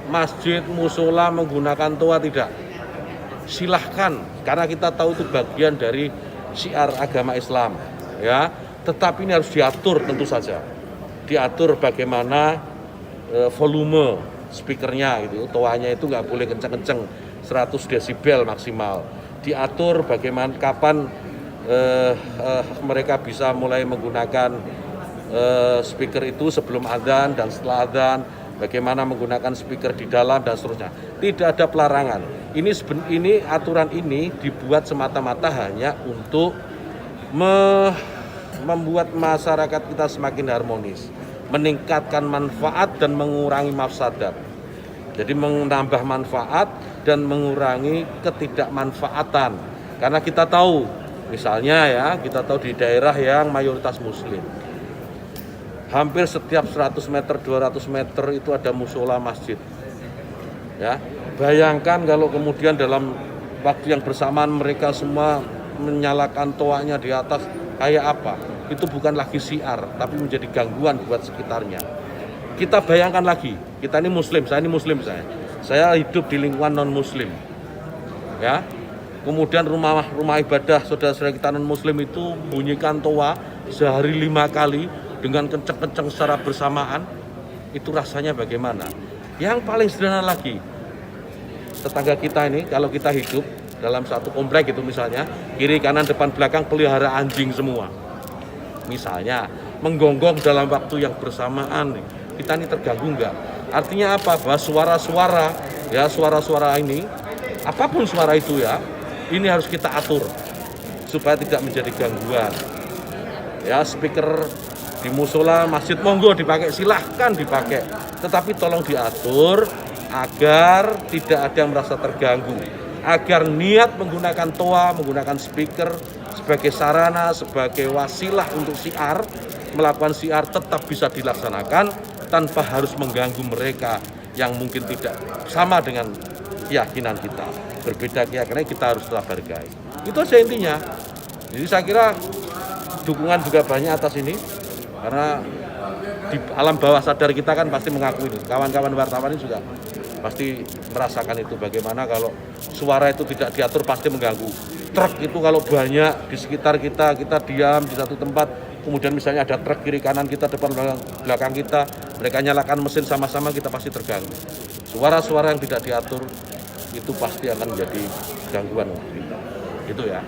masjid, musola menggunakan toa, tidak. Silahkan, karena kita tahu itu bagian dari syiar agama Islam, ya. Tetapi ini harus diatur tentu saja. Diatur bagaimana volume speakernya gitu, toanya itu nggak boleh kenceng-kenceng, 100 desibel maksimal. Diatur bagaimana kapan mereka bisa mulai menggunakan speaker itu sebelum adzan dan setelah adzan, bagaimana menggunakan speaker di dalam dan seterusnya. Tidak ada pelarangan. Ini aturan ini dibuat semata-mata hanya untuk membuat masyarakat kita semakin harmonis, meningkatkan manfaat dan mengurangi mafsadat. Jadi menambah manfaat dan mengurangi ketidakmanfaatan. Karena kita tahu, misalnya ya, kita tahu di daerah yang mayoritas muslim, hampir setiap 100 meter, 200 meter itu ada musola masjid. Ya, bayangkan kalau kemudian dalam waktu yang bersamaan mereka semua menyalakan toanya di atas, kayak apa? Itu bukan lagi syiar, tapi menjadi gangguan buat sekitarnya. Kita bayangkan lagi, kita ini muslim, saya hidup di lingkungan non muslim, ya. Kemudian rumah ibadah saudara-saudara kita non muslim itu bunyikan toa sehari 5 kali dengan kenceng-kenceng secara bersamaan, itu rasanya bagaimana? Yang paling sederhana lagi, tetangga kita ini kalau kita hidup dalam satu komplek itu misalnya, kiri kanan depan belakang pelihara anjing semua. Misalnya menggonggong dalam waktu yang bersamaan, kita ini terganggu enggak? Artinya apa? Bahwa suara-suara ini, apapun suara itu ya, ini harus kita atur supaya tidak menjadi gangguan. Ya, speaker di musola, masjid, monggo dipakai, silahkan dipakai. Tetapi tolong diatur agar tidak ada yang merasa terganggu. Agar niat menggunakan toa, menggunakan speaker sebagai sarana, sebagai wasilah untuk syiar, melakukan syiar tetap bisa dilaksanakan tanpa harus mengganggu mereka yang mungkin tidak sama dengan keyakinan kita. Berbeda keyakinan, kita harus tetap hargai. Itu aja intinya. Jadi saya kira dukungan juga banyak atas ini, karena di alam bawah sadar kita kan pasti mengakui itu. Kawan-kawan wartawan ini juga pasti merasakan itu, bagaimana kalau suara itu tidak diatur pasti mengganggu. Truk itu kalau banyak di sekitar kita diam di satu tempat, kemudian misalnya ada truk kiri kanan kita, depan belakang kita, mereka nyalakan mesin sama-sama, kita pasti terganggu. Suara-suara yang tidak diatur itu pasti akan menjadi gangguan untuk kita. Itu ya.